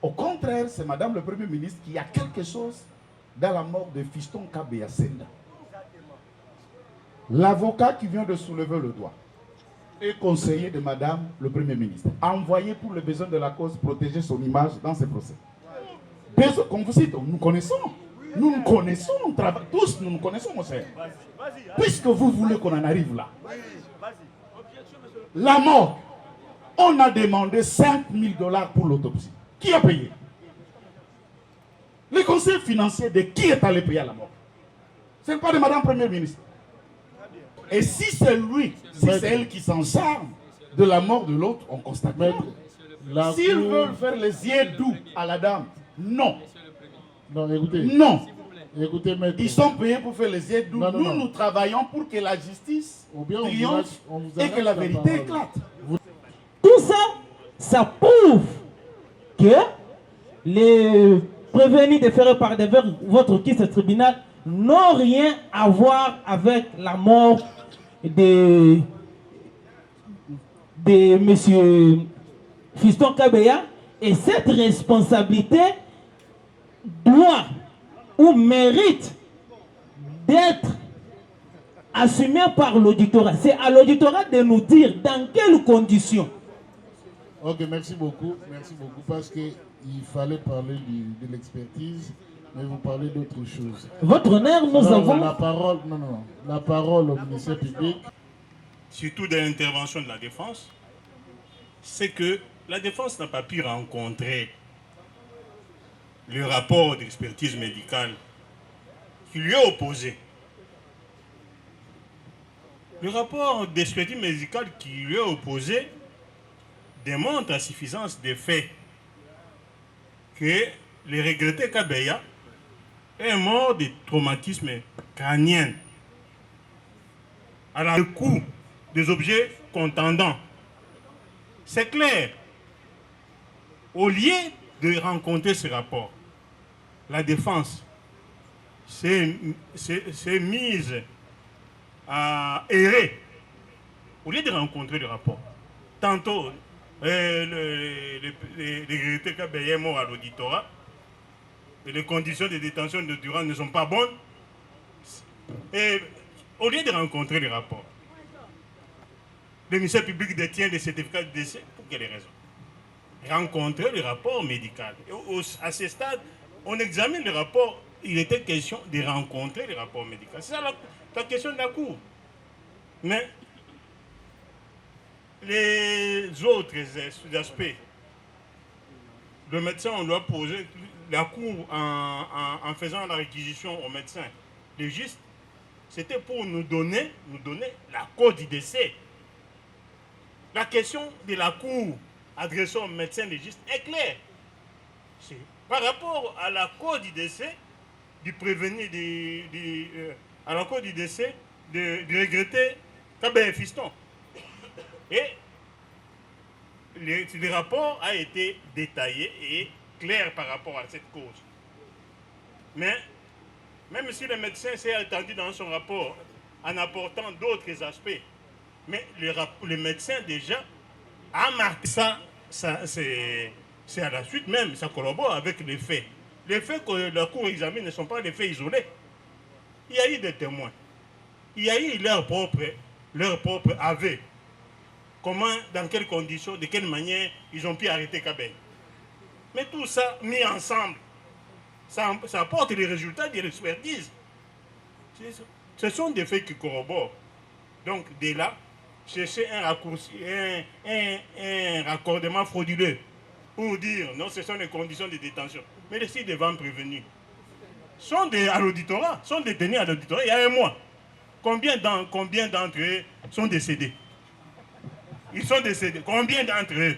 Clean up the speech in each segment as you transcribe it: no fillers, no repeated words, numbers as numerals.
Au contraire, c'est Madame le Premier ministre qui a quelque chose dans la mort de Fiston Kabea Senda. L'avocat qui vient de soulever le doigt est conseiller de Madame le Premier ministre, envoyé pour le besoin de la cause protéger son image dans ces procès. Comme vous dites, nous connaissons. Nous connaissons, on travaille, tous nous connaissons, mon cher. Puisque vous voulez qu'on en arrive là. La mort, on a demandé 5 000 $ pour l'autopsie. Qui a payé? Les conseils financiers de qui est allé payer à la mort? Ce n'est pas de Madame Premier ministre. Et si c'est lui, si c'est elle qui s'en charge de la mort de l'autre, on constate. S'ils veulent faire les yeux doux à la dame, non. Non, écoutez. Non. Écoutez, maître. Ils sont payés pour faire les yeux doux. Nous travaillons pour que la justice triomphe et que la vérité éclate. Tout ça, ça prouve que les prévenus de faire par devers votre kiss tribunal n'ont rien à voir avec la mort de M. Fiston Kabea, et cette responsabilité doit ou mérite d'être assumée par l'auditorat. C'est à l'auditorat de nous dire dans quelles conditions. Ok, merci beaucoup, parce qu'il fallait parler de l'expertise, mais vous parlez d'autre chose. Votre honneur, nous avons... La parole au ministère public. Surtout dans l'intervention de la défense, c'est que la défense n'a pas pu rencontrer le rapport d'expertise médicale qui lui est opposé. Le rapport d'expertise médicale qui lui est opposé démontre à suffisance des faits que le regretté Kabea est mort de traumatisme crânien à la coup des objets contendants. C'est clair. Au lieu de rencontrer ce rapport, la défense s'est mise à errer. Au lieu de rencontrer le rapport, tantôt le regretté Kabea est mort à l'auditorat et les conditions de détention de Durand ne sont pas bonnes. Et au lieu de rencontrer le rapport, le ministère public détient des certificats de décès. Pour quelles raisons? Rencontrer le rapport médical. À ce stade, on examine le rapport. Il était question de rencontrer le rapport médical. C'est ça la question de la Cour. Mais les autres aspects, le médecin, on doit poser la Cour en faisant la réquisition au médecin légiste. C'était pour nous donner la cause du décès. La question de la Cour adressée au médecin légiste est claire. C'est par rapport à la cause du décès du prévenu, à la cause du décès du regretté Kabea Fiston. Et le rapport a été détaillé et clair par rapport à cette cause. Mais même si le médecin s'est attendu dans son rapport en apportant d'autres aspects, mais le médecin déjà a marqué ça c'est à la suite même, ça collabore avec les faits. Les faits que la Cour examine ne sont pas des faits isolés. Il y a eu des témoins. Il y a eu leur propre aveu. Comment, dans quelles conditions, de quelle manière ils ont pu arrêter Kabea. Mais tout ça mis ensemble, ça apporte les résultats de l'expertise. Ce sont des faits qui corroborent. Donc, dès là, chercher un raccourci, un raccordement frauduleux pour dire non, ce sont les conditions de détention. Mais les six devant prévenus sont à l'auditorat, sont détenus à l'auditorat il y a un mois. Combien d'entre eux sont décédés? Ils sont décédés. Combien d'entre eux?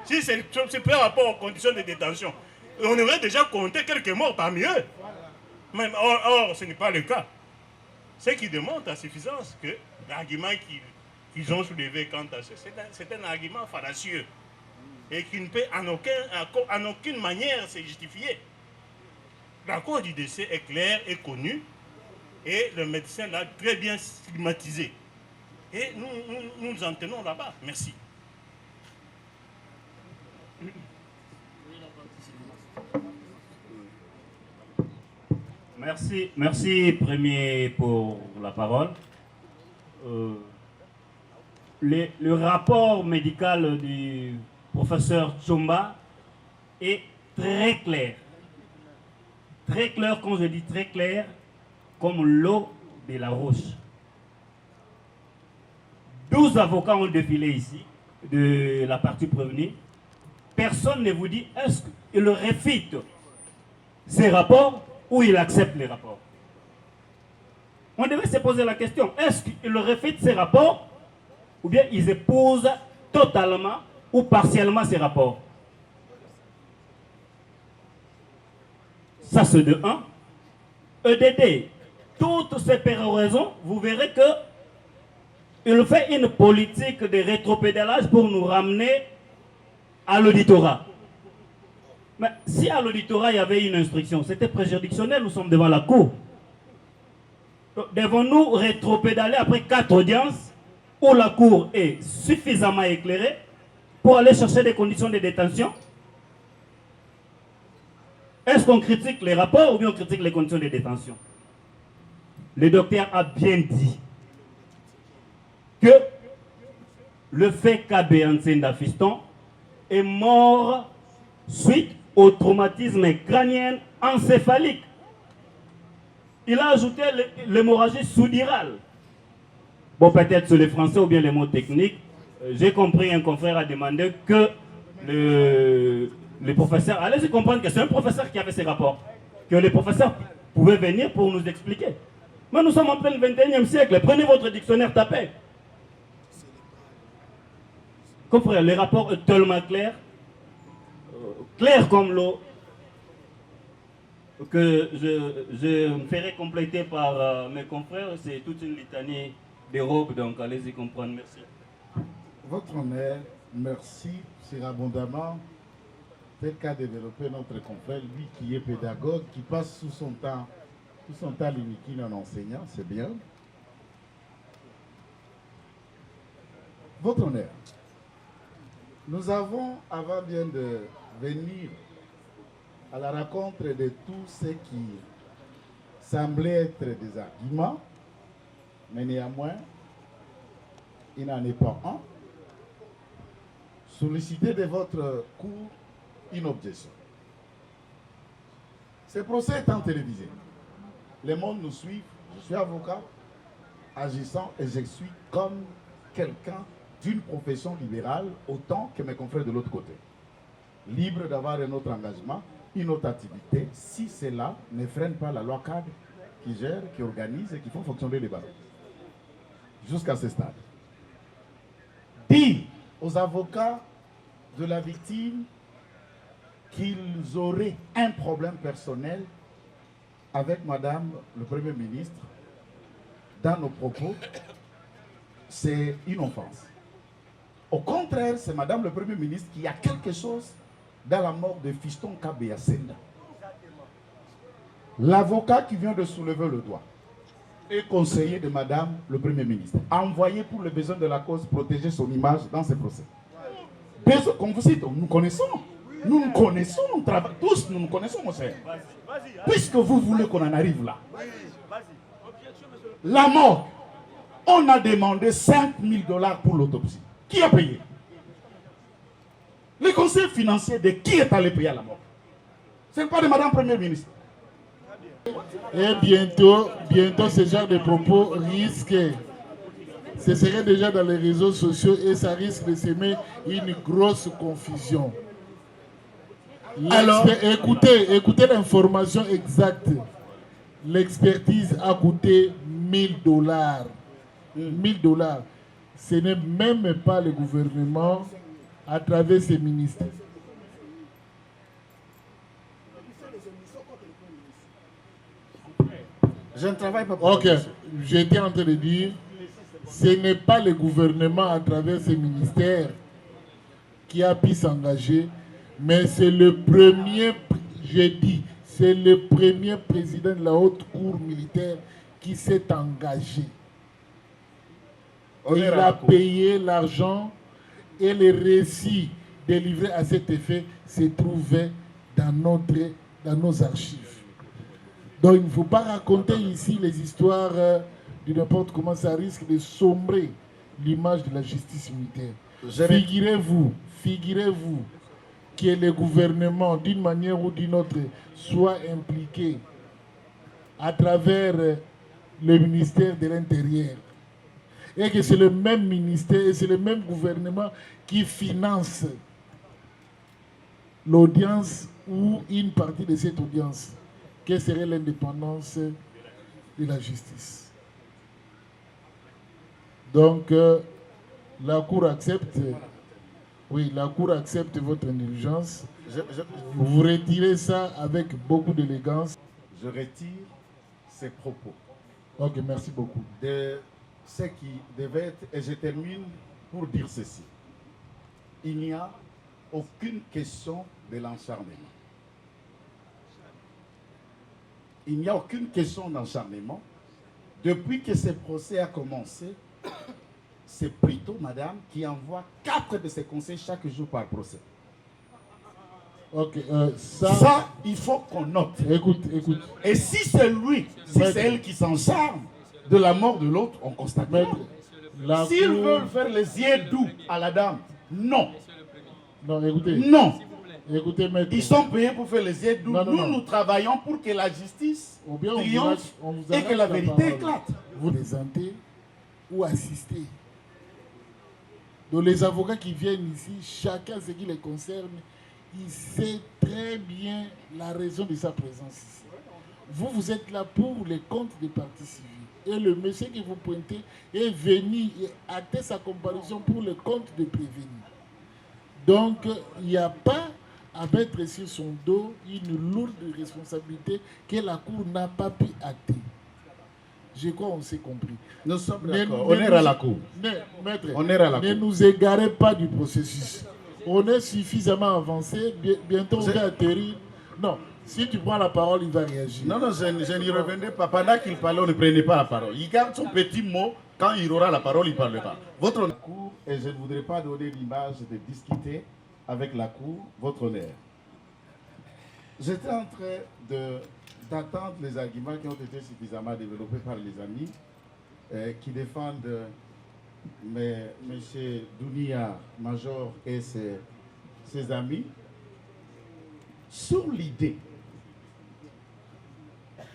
Si c'est par rapport aux conditions de détention, on aurait déjà compté quelques morts parmi eux. Même, or, ce n'est pas le cas. Ce qui démontre à suffisance que l'argument qu'ils ont soulevé quant à ça, c'est un argument fallacieux et qui ne peut en aucune manière se justifier. La cause du décès est claire et connue et le médecin l'a très bien stigmatisé. Et nous nous en tenons là-bas. Merci. Merci Premier pour la parole. Le rapport médical du professeur Tchomba est très clair. Très clair, quand je dis très clair, comme l'eau de la roche. 12 avocats ont défilé ici, de la partie prévenue. Personne ne vous dit est-ce qu'il réfute ces rapports ou il accepte les rapports. On devait se poser la question, est-ce qu'il réfute ces rapports ou bien ils épousent totalement ou partiellement ces rapports. Ça c'est de 1. EDD, toutes ces péroraisons, vous verrez que il fait une politique de rétropédalage pour nous ramener à l'auditorat. Mais si à l'auditorat il y avait une instruction, c'était préjudicionnel, nous sommes devant la cour. Devons-nous rétropédaler après 4 audiences où la cour est suffisamment éclairée pour aller chercher des conditions de détention? Est-ce qu'on critique les rapports ou bien on critique les conditions de détention? Le docteur a bien dit que le fait qu'Abbé Nsenda Fiston est mort suite au traumatisme crânien encéphalique. Il a ajouté l'hémorragie sous-dirale. Bon, peut-être sur les français ou bien les mots techniques. J'ai compris, un confrère a demandé que le professeur, allez-y comprendre que c'est un professeur qui avait ces rapports, que les professeurs pouvaient venir pour nous expliquer. Mais nous sommes en plein 21e siècle, prenez votre dictionnaire, tapez. Confrère, les rapports sont tellement clairs, clairs comme l'eau, que je me ferai compléter par mes confrères. C'est toute une litanie des robes, donc allez-y comprendre. Merci. Votre honneur, merci surabondamment. Tel qu'a développé notre confrère, lui qui est pédagogue, qui passe tout son temps limité en enseignant, c'est bien. Votre honneur, nous avons, avant bien de venir à la rencontre de tous ceux qui semblaient être des arguments, mais néanmoins, il n'en est pas un, sollicité de votre cour une objection. Ce procès étant télévisé, le monde nous suit, je suis avocat, agissant et je suis comme quelqu'un d'une profession libérale autant que mes confrères de l'autre côté. Libre d'avoir un autre engagement, une autre activité, si cela ne freine pas la loi cadre qui gère, qui organise et qui font fonctionner les barreaux. Jusqu'à ce stade. Dire aux avocats de la victime qu'ils auraient un problème personnel avec Madame le Premier ministre dans nos propos, c'est une offense. Au contraire, c'est Madame le Premier ministre qui a quelque chose dans la mort de Fiston Abbé Nsenda. L'avocat qui vient de soulever le doigt est conseiller de Madame le Premier ministre, envoyé pour le besoin de la cause protéger son image dans ce procès. Comme vous dites, nous connaissons. Nous nous connaissons, nous travaillons tous, nous nous connaissons, mon cher. Puisque vous voulez qu'on en arrive là. La mort, on a demandé 5 000 $ pour l'autopsie. Qui a payé? Les conseils financiers de qui est allé payer à la mort? Ce n'est pas de Madame Premier ministre. Et bientôt, ce genre de propos risque. Ce serait déjà dans les réseaux sociaux et ça risque de semer une grosse confusion. Alors, écoutez l'information exacte. L'expertise a coûté 1 000 $. 1 000 $. Ce n'est même pas le gouvernement à travers ses ministères. Je ne travaille pas pour Ok, j'étais en train de dire, ce n'est pas le gouvernement à travers ses ministères qui a pu s'engager, mais c'est le premier, j'ai dit, c'est le premier président de la haute cour militaire qui s'est engagé. Il a payé l'argent et les récits délivrés à cet effet se trouvaient dans nos archives. Donc il ne faut pas raconter ici les histoires de n'importe comment, ça risque de sombrer l'image de la justice militaire. Figurez-vous que le gouvernement, d'une manière ou d'une autre, soit impliqué à travers le ministère de l'Intérieur. Et que c'est le même ministère et c'est le même gouvernement qui finance l'audience ou une partie de cette audience. Quelle serait l'indépendance de la justice? Donc, la Cour accepte, oui, la Cour accepte votre indulgence. Vous retirez ça avec beaucoup d'élégance. Je retire ces propos. Ok, merci beaucoup. De ce qui devait être, et je termine pour dire ceci. Il n'y a aucune question de l'acharnement. Il n'y a aucune question d'acharnement. Depuis que ce procès a commencé, c'est plutôt madame qui envoie 4 de ses conseils chaque jour par procès. Ok, ça, il faut qu'on note. Écoute. Et si c'est lui, si c'est elle qui s'en charge de la mort de l'autre, on constate. S'ils veulent faire les yeux doux à la dame, non. Non, écoutez. Non. Écoutez, maître. Ils sont payés pour faire les yeux doux. Nous travaillons pour que la justice triomphe et que la vérité éclate. Vous présentez ou assistez. Donc les avocats qui viennent ici, chacun ce qui les concerne, il sait très bien la raison de sa présence ici. Vous êtes là pour les comptes des parties civiles. Et le monsieur que vous pointez est venu et acté sa comparution pour le compte de prévenir. Donc, il n'y a pas à mettre sur son dos une lourde responsabilité que la Cour n'a pas pu acter. Je crois qu'on s'est compris. Nous sommes d'accord. On est à la Cour. Maître, on est à la Cour. Ne nous égarez pas du processus. On est suffisamment avancé. Bientôt, on va atterrir. Non, si tu prends la parole, il va réagir. Non, je n'y revenais pas. Pendant qu'il parlait, on ne prenait pas la parole. Il garde son petit mot. Quand il aura la parole, il ne parlera. Votre Cour, et je ne voudrais pas donner l'image de discuter avec la Cour, votre honneur. J'étais en train d'attendre les arguments qui ont été suffisamment développés par les amis qui défendent M. Dounia, Major et ses amis sur l'idée.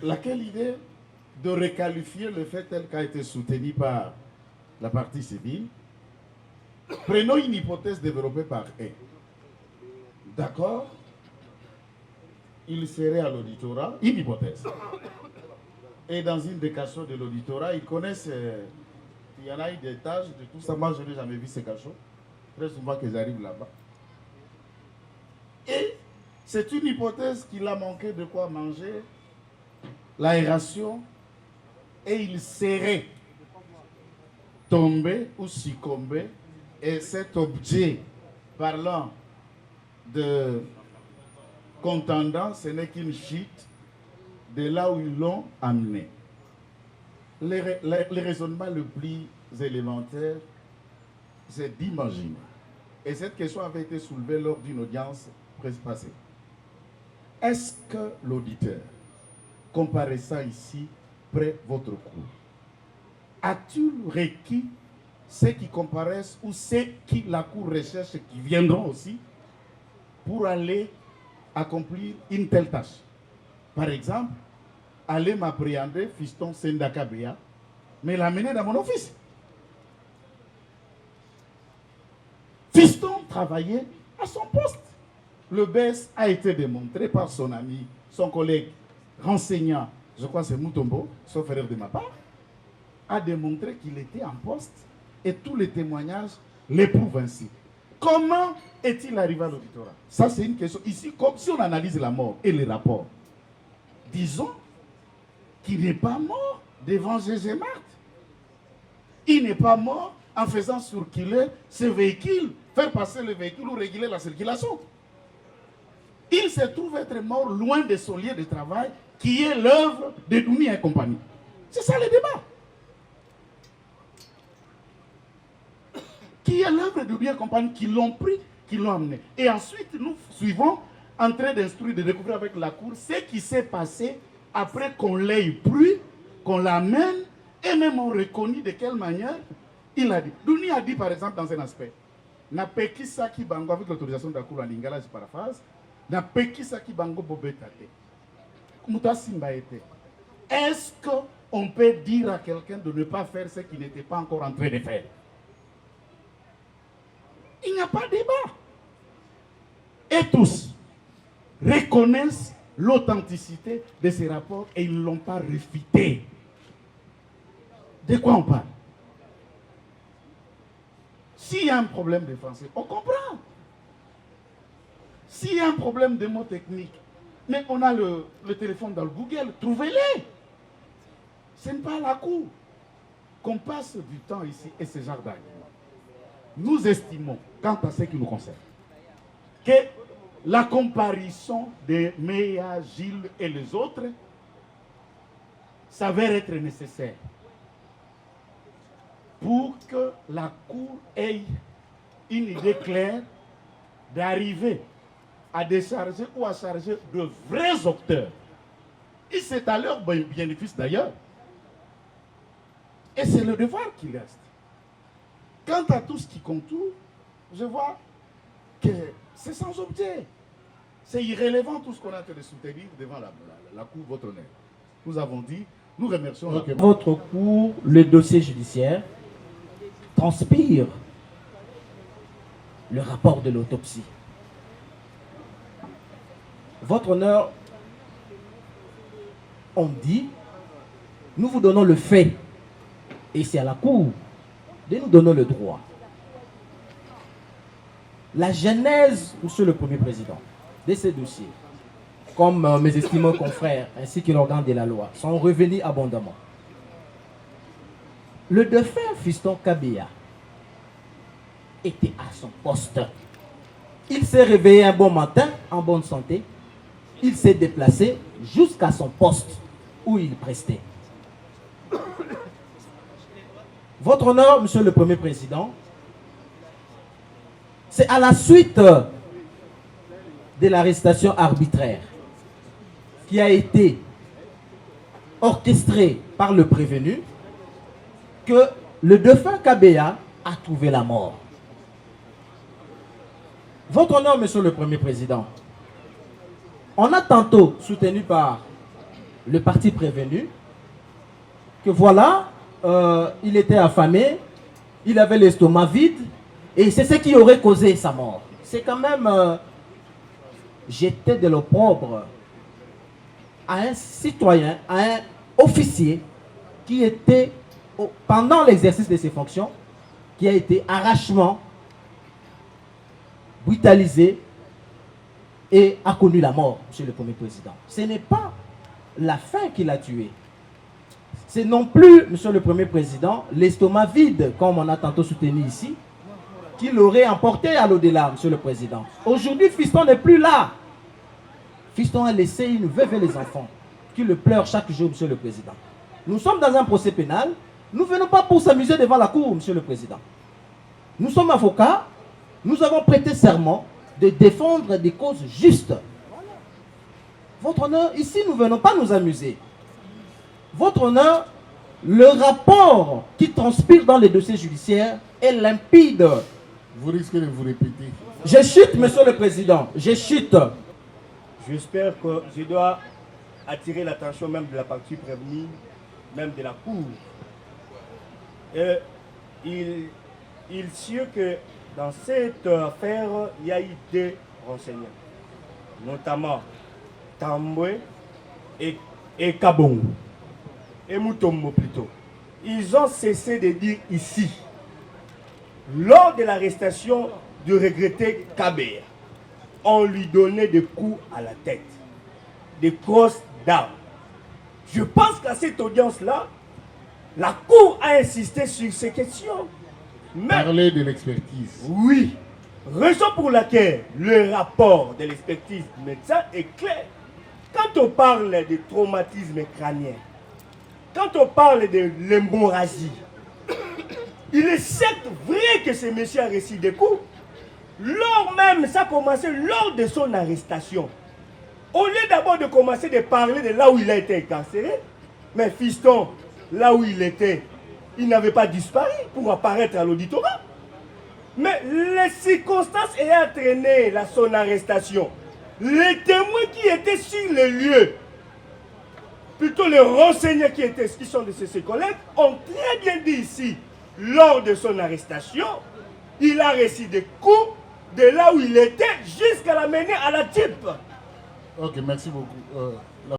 Laquelle idée? De requalifier le fait tel qu'a été soutenu par la partie civile. Prenons une hypothèse développée par eux. D'accord? Il serait à l'auditorat, une hypothèse. Et dans une des cachots de l'auditorat, ils connaissent, il y en a eu des tâches de tout ça. Moi, je n'ai jamais vu ces cachots. Très souvent que j'arrive là-bas. Et c'est une hypothèse qu'il a manqué de quoi manger, l'aération, et il serait tombé ou succombé, et cet objet parlant de contendant, ce n'est qu'une chute de là où ils l'ont amené. Le raisonnement le plus élémentaire, c'est d'imaginer. Et cette question avait été soulevée lors d'une audience passée. Est-ce que l'auditeur, comparaissant ici, près votre cour, a-t-il requis ceux qui comparaissent ou ceux qui la cour recherche et qui viendront aussi pour aller accomplir une telle tâche? Par exemple, aller m'appréhender fiston Sendaka Béa, mais l'amener dans mon office. Fiston travaillait à son poste. Le BES a été démontré par son ami, son collègue renseignant, je crois que c'est Moutombo, son frère de ma part, a démontré qu'il était en poste et tous les témoignages l'éprouvent ainsi. Comment est-il arrivé à l'auditorat? Ça, c'est une question. Ici, comme si on analyse la mort et les rapports, disons qu'il n'est pas mort devant Gégé Marthe. Il n'est pas mort en faisant circuler ce véhicule, faire passer le véhicule ou réguler la circulation. Il se trouve être mort loin de son lieu de travail, qui est l'œuvre de Dounia et compagnie. C'est ça le débat. Qui est l'œuvre de Dounia et compagnie, qui l'ont pris, qui l'ont amené. Et ensuite, nous suivons, en train d'instruire, de découvrir avec la Cour, ce qui s'est passé après qu'on l'ait pris, qu'on l'amène, et même on reconnaît de quelle manière il a dit. Douni a dit par exemple dans un aspect, na pekisa ki bango avec l'autorisation de la cour en lingala, je paraphrase, na pekisa ki bango bobetate. Muta simba était. Est-ce qu'on peut dire à quelqu'un de ne pas faire ce qu'il n'était pas encore en train de faire? Il n'y a pas de débat. Et tous reconnaissent l'authenticité de ces rapports et ils ne l'ont pas réfuté. De quoi on parle? S'il y a un problème de français, on comprend. S'il y a un problème de mots techniques, mais on a le téléphone dans le Google, trouvez-les. Ce n'est pas à la cour qu'on passe du temps ici et ce genre d'arguments. Nous estimons, quant à ce qui nous concerne, que la comparaison de Meya, Gilles et les autres s'avère être nécessaire pour que la Cour ait une idée claire d'arriver à décharger ou à charger de vrais auteurs. Et c'est à leur bénéfice d'ailleurs. Et c'est le devoir qui reste. Quant à tout ce qui contourne, je vois que c'est sans objet. C'est irrélevant tout ce qu'on a fait de soutenir devant la Cour, votre honneur. Nous avons dit, nous remercions la Cour. Votre cour, le dossier judiciaire transpire le rapport de l'autopsie. Votre honneur, on dit, nous vous donnons le fait, et c'est à la Cour de nous donner le droit. La genèse, Monsieur le Premier Président, de ces dossiers, comme mes estimés confrères ainsi que l'organe de la loi, sont revenus abondamment. Le défunt Fiston Kabea était à son poste. Il s'est réveillé un bon matin, en bonne santé. Il s'est déplacé jusqu'à son poste où il prestait. Votre honneur, Monsieur le Premier Président, c'est à la suite de l'arrestation arbitraire qui a été orchestrée par le prévenu que le défunt Kabea a trouvé la mort. Votre honneur, Monsieur le Premier Président, on a tantôt soutenu par le parti prévenu que voilà, il était affamé, il avait l'estomac vide, et c'est ce qui aurait causé sa mort. C'est quand même jeter de l'opprobre à un citoyen, à un officier qui était, pendant l'exercice de ses fonctions, qui a été arrachement brutalisé et a connu la mort, Monsieur le Premier Président. Ce n'est pas la faim qui l'a tué. C'est non plus, Monsieur le Premier Président, l'estomac vide, comme on a tantôt soutenu ici, qui l'aurait emporté à l'au-delà, Monsieur le Président. Aujourd'hui, Fiston n'est plus là. Fiston a laissé une veuve et les enfants qui le pleurent chaque jour, Monsieur le Président. Nous sommes dans un procès pénal. Nous ne venons pas pour s'amuser devant la cour, Monsieur le Président. Nous sommes avocats. Nous avons prêté serment de défendre des causes justes. Votre honneur, ici, nous ne venons pas nous amuser. Votre honneur, le rapport qui transpire dans les dossiers judiciaires est limpide. Vous risquez de vous répéter. Je chute, Monsieur le Président. Je chute. J'espère que je dois attirer l'attention même de la partie prévenue, même de la Cour. Il sûr que dans cette affaire, il y a eu deux renseignements, notamment Tambwe et Kabongo, et Mutombo plutôt. Ils ont cessé de dire ici, lors de l'arrestation du regretté Kabea, on lui donnait des coups à la tête, des grosses d'armes. Je pense qu'à cette audience-là, la Cour a insisté sur ces questions. Parler de l'expertise. Oui. Raison pour laquelle le rapport de l'expertise du médecin est clair. Quand on parle de traumatisme crânien, quand on parle de l'hémorragie, il est certes vrai que ce monsieur a reçu des coups. Lors même, ça a commencé lors de son arrestation. Au lieu d'abord de commencer de parler de là où il a été incarcéré, mais fiston, là où il était, il n'avait pas disparu pour apparaître à l'auditorat. Mais les circonstances ayant entraîné son arrestation, les témoins qui étaient sur le lieu, plutôt les renseignants qui sont de ses collègues, ont très bien dit ici, lors de son arrestation, il a reçu des coups de là où il était jusqu'à l'amener à la type. Ok, merci beaucoup.